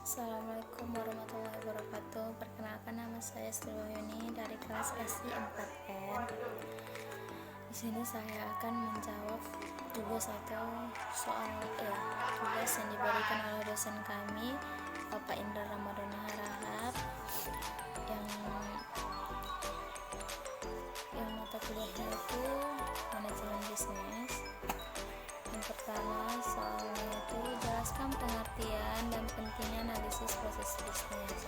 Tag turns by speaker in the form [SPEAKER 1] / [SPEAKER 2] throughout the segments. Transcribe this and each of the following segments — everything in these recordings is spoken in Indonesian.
[SPEAKER 1] Assalamualaikum warahmatullahi wabarakatuh. Perkenalkan, nama saya Sri Wahyuni dari kelas SI 4N. Di sini saya akan menjawab tugas atau tugas yang diberikan oleh dosen kami, Bapak Indra Ramadhana Harahap, yang mata kuliahnya itu manajemen bisnis. Yang pertama, soalnya itu jelaskan pengertian dan pentingnya analisis proses bisnis.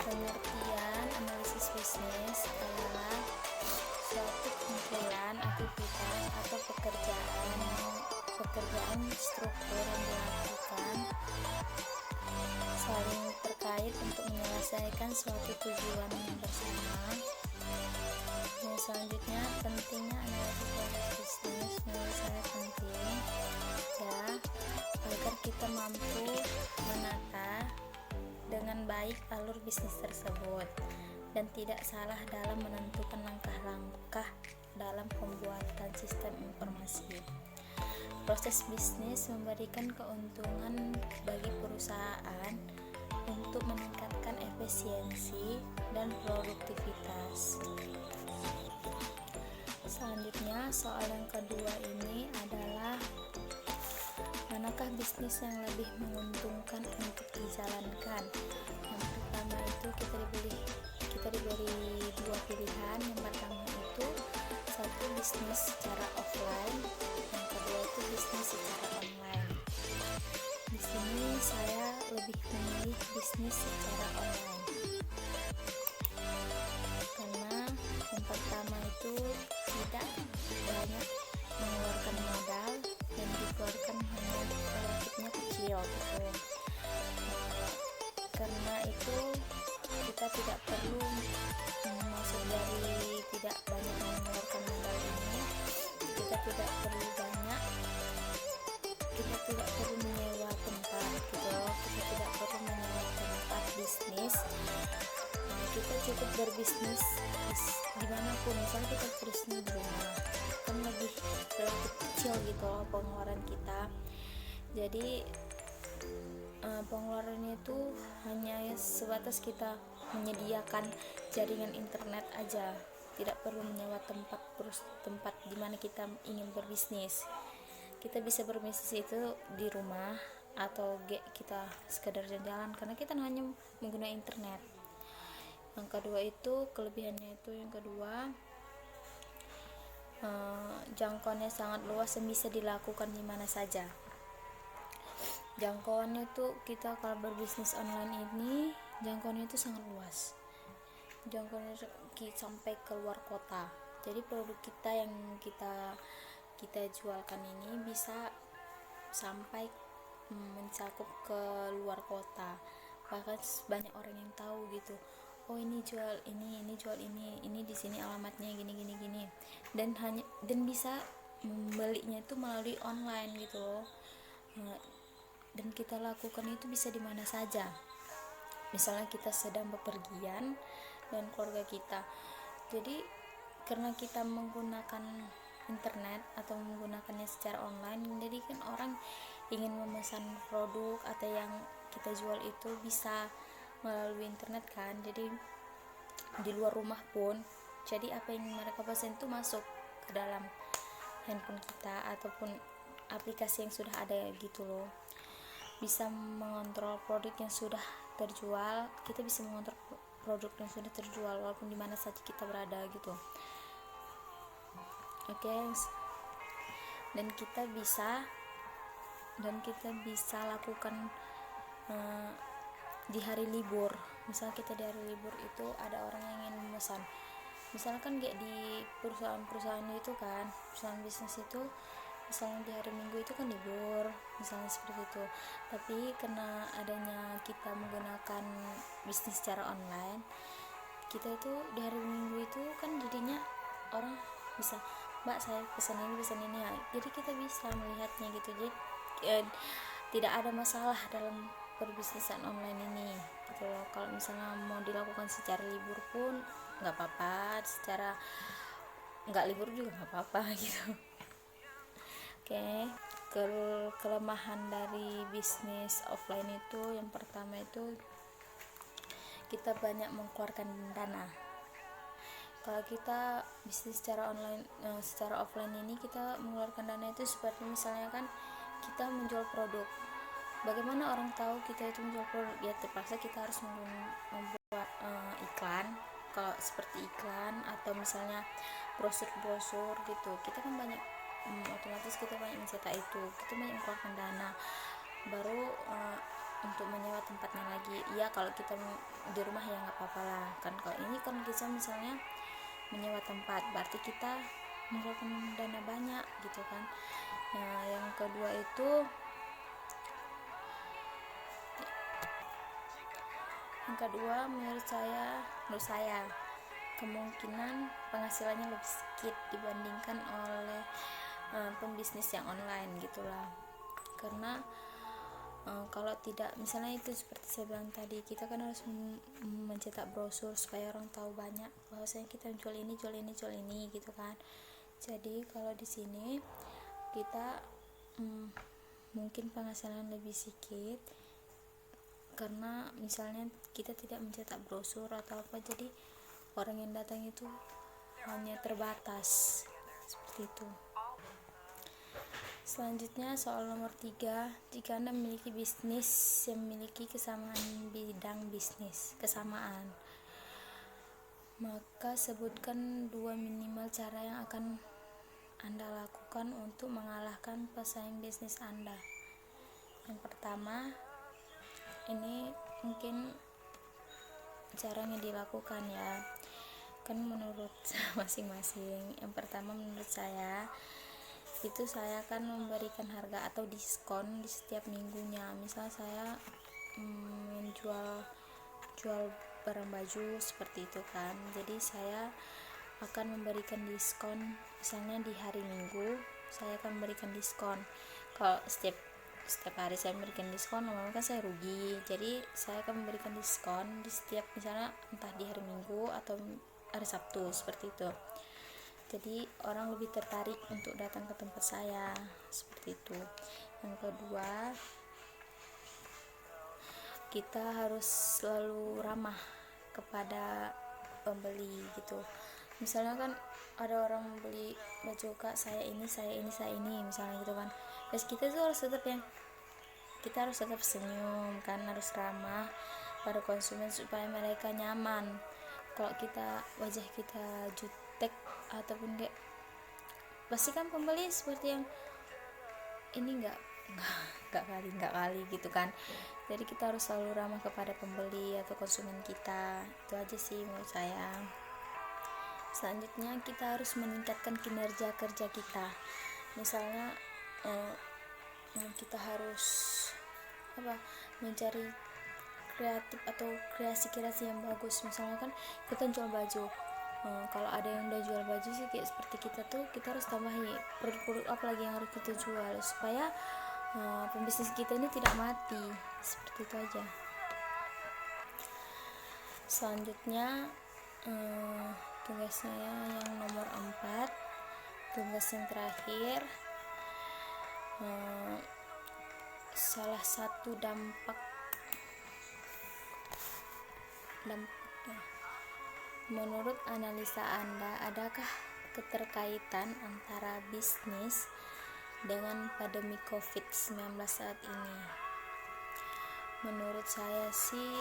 [SPEAKER 1] Pengertian analisis bisnis adalah suatu kumpulan aktivitas atau pekerjaan struktur yang dilakukan saling terkait untuk menyelesaikan suatu tujuan yang bersama. Yang selanjutnya, pentingnya analisis proses bisnis. Menurut saya penting agar kita mampu menata dengan baik alur bisnis tersebut dan tidak salah dalam menentukan langkah-langkah dalam pembuatan sistem informasi. Proses bisnis memberikan keuntungan bagi perusahaan untuk meningkatkan efisiensi dan produktivitas. Selanjutnya, soal yang kedua ini adalah manakah bisnis yang lebih menguntungkan untuk dijalankan. Yang pertama itu kita diberi dua pilihan. Yang pertama itu satu, bisnis secara offline, yang kedua itu bisnis secara online. Di sini saya lebih memilih bisnis secara online karena yang pertama itu tidak banyak mengeluarkan modal dan dikeluarkan hanya relatifnya kecil gitu. Karena itu kita tidak perlu masuk dari tidak banyak mengeluarkan modal ini, kita tidak perlu menyewa tempat gitu, kita tidak perlu menyewa tempat bisnis. Kita cukup berbisnis dimanapun, misalnya kita berbisnis di rumah kan lebih relatif kecil gitu loh pengeluaran kita. Jadi pengeluarannya itu hanya sebatas kita menyediakan jaringan internet aja, tidak perlu menyewa tempat di mana kita ingin berbisnis. Kita bisa berbisnis itu di rumah atau kita sekedar jalan-jalan karena kita hanya menggunakan internet. Yang kedua itu kelebihannya itu jangkauannya sangat luas dan bisa dilakukan di mana saja. Jangkauannya itu kita kalau berbisnis online ini jangkauannya itu sangat luas. Jangkauannya sampai ke luar kota. Jadi produk kita yang kita jualkan ini bisa sampai mencakup ke luar kota. Bahkan banyak orang yang tahu gitu. Oh, ini jual ini di sini alamatnya gini dan bisa membelinya itu melalui online gitu loh. Dan kita lakukan itu bisa di mana saja. Misalnya kita sedang bepergian dan keluarga kita. Jadi karena kita menggunakan internet atau menggunakannya secara online, jadi kan orang ingin memesan produk atau yang kita jual itu bisa melalui internet kan. Jadi di luar rumah pun, jadi apa yang mereka pesan itu masuk ke dalam handphone kita ataupun aplikasi yang sudah ada gitu loh. Bisa mengontrol produk yang sudah terjual, kita bisa mengontrol produk yang sudah terjual walaupun di mana saja kita berada gitu. Oke. Dan kita bisa lakukan di hari libur. Misal kita di hari libur itu ada orang yang ingin memesan, misalkan kayak di perusahaan itu kan, perusahaan bisnis itu misalnya di hari Minggu itu kan libur, misalnya seperti itu. Tapi karena adanya kita menggunakan bisnis secara online, kita itu di hari Minggu itu kan jadinya orang bisa, Mbak saya pesan ini ya. Jadi kita bisa melihatnya gitu. Jadi tidak ada masalah dalam perbisnisan online ini gitu loh. Kalau misalnya mau dilakukan secara libur pun nggak apa-apa, secara nggak libur juga nggak apa-apa gitu. Oke. kelemahan dari bisnis offline itu yang pertama itu kita banyak mengeluarkan dana. Kalau kita bisnis secara online, secara offline ini kita mengeluarkan dana itu seperti misalnya kan kita menjual produk. Bagaimana orang tahu kita itu menjual produk? Ya terpaksa kita harus membuat iklan. Kalau seperti iklan atau misalnya brosur gitu, kita kan banyak otomatis kita banyak mencetak itu, kita banyak mengeluarkan dana. Baru untuk menyewa tempatnya lagi. Ya kalau kita di rumah ya nggak apa-apa lah kan. Kalau ini kan kita misalnya menyewa tempat, berarti kita mengeluarkan dana banyak gitu kan. Nah yang kedua itu menurut saya kemungkinan penghasilannya lebih sedikit dibandingkan oleh pembisnis yang online gitulah. Karena kalau tidak, misalnya itu seperti saya bilang tadi, kita kan harus mencetak brosur supaya orang tahu banyak bahwasanya kita jual ini gitu kan. Jadi kalau di sini kita mungkin penghasilan lebih sedikit karena misalnya kita tidak mencetak brosur atau apa, jadi orang yang datang itu hanya terbatas seperti itu. Selanjutnya soal nomor 3, jika Anda memiliki bisnis yang memiliki kesamaan bidang bisnis, maka sebutkan 2 minimal cara yang akan Anda lakukan untuk mengalahkan pesaing bisnis Anda. Yang pertama, ini mungkin caranya dilakukan ya, kan menurut masing-masing. Yang pertama menurut saya itu saya akan memberikan harga atau diskon di setiap minggunya. Misal saya menjual barang baju seperti itu kan, jadi saya akan memberikan diskon. Misalnya di hari Minggu saya akan memberikan diskon. Kalau setiap hari saya memberikan diskon, normalnya kan saya rugi, jadi saya akan memberikan diskon di setiap, misalnya entah di hari Minggu atau hari Sabtu seperti itu. Jadi orang lebih tertarik untuk datang ke tempat saya seperti itu. Yang kedua, kita harus selalu ramah kepada pembeli gitu. Misalnya kan ada orang beli baju, Kak saya ini misalnya gitu kan. Terus kita tuh harus tetap senyum kan, harus ramah pada konsumen supaya mereka nyaman. Kalau wajah kita jutek ataupun kayak, pasti kan pembeli seperti yang ini enggak kali gitu kan. Jadi kita harus selalu ramah kepada pembeli atau konsumen kita. Itu aja sih menurut saya. Selanjutnya kita harus meningkatkan kinerja kerja kita. Misalnya kita harus mencari kreatif atau kreasi yang bagus. Misalnya kan kita jual baju, kalau ada yang udah jual baju sih kayak seperti kita harus tambahi produk-produk apa lagi yang harus kita jual supaya pembisnis kita ini tidak mati. Seperti itu aja. Selanjutnya tugas saya yang nomor 4, tugas yang terakhir, salah satu dampaknya, menurut analisa Anda, adakah keterkaitan antara bisnis dengan pandemi COVID-19 saat ini? Menurut saya sih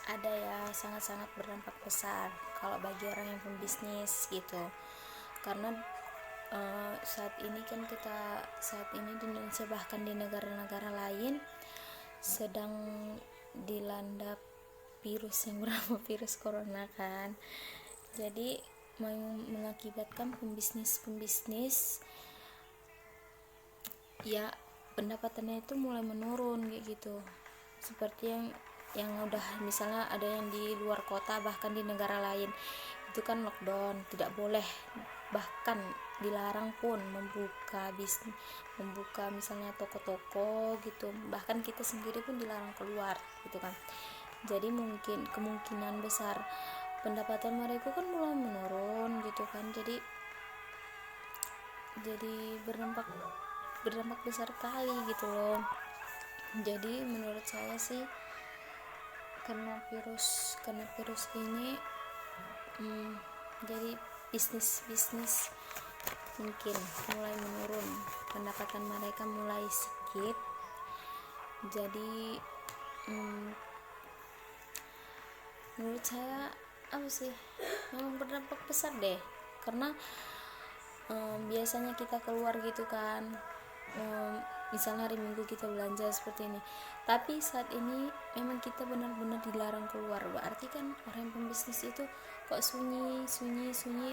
[SPEAKER 1] ada ya, sangat-sangat berdampak besar kalau bagi orang yang pembisnis gitu. Karena saat ini di Indonesia, bahkan di negara-negara lain sedang dilanda virus yang bernama virus corona kan. Jadi mengakibatkan pembisnis ya pendapatannya itu mulai menurun kayak gitu. Seperti yang udah, misalnya ada yang di luar kota, bahkan di negara lain itu kan lockdown, tidak boleh, bahkan dilarang pun membuka misalnya toko-toko gitu, bahkan kita sendiri pun dilarang keluar gitu kan. Jadi kemungkinan besar pendapatan mereka kan mulai menurun gitu kan. Jadi berdampak berdampak besar kali gitu loh. Jadi menurut saya sih karena virus ini jadi bisnis mungkin mulai menurun, pendapatan mereka mulai sedikit. Jadi menurut saya apa sih, memang berdampak besar deh, karena biasanya kita keluar gitu kan, misalnya hari Minggu kita belanja seperti ini, tapi saat ini memang kita benar-benar dilarang keluar. Berarti kan orang yang pembisnis itu kok sunyi,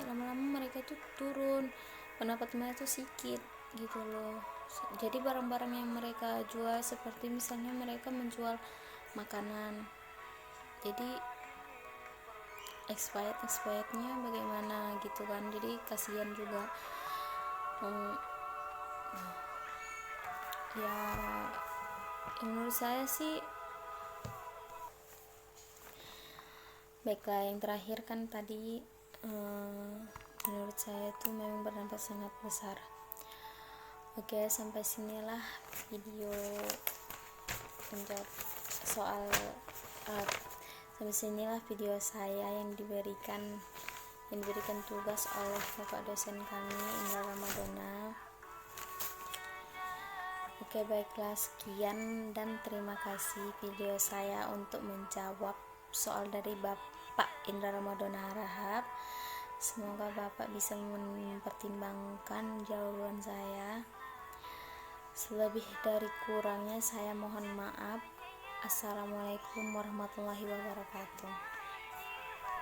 [SPEAKER 1] lama-lama mereka itu turun, pendapat mereka itu sedikit gitu loh. Jadi barang-barang yang mereka jual, seperti misalnya mereka menjual makanan, jadi expirednya bagaimana gitu kan, jadi kasihan juga. Ya menurut saya sih baiklah, yang terakhir kan tadi menurut saya itu memang berdampak sangat besar. Oke, sampai sinilah video menjawab soal sampai sinilah video saya yang diberikan tugas oleh Bapak dosen kami, Indra Ramadona. Oke, baiklah, sekian dan terima kasih video saya untuk menjawab soal dari Bapak Indra Ramadona Harahap. Semoga Bapak bisa mempertimbangkan jawaban saya. Selebih dari kurangnya saya mohon maaf. Assalamualaikum warahmatullahi wabarakatuh.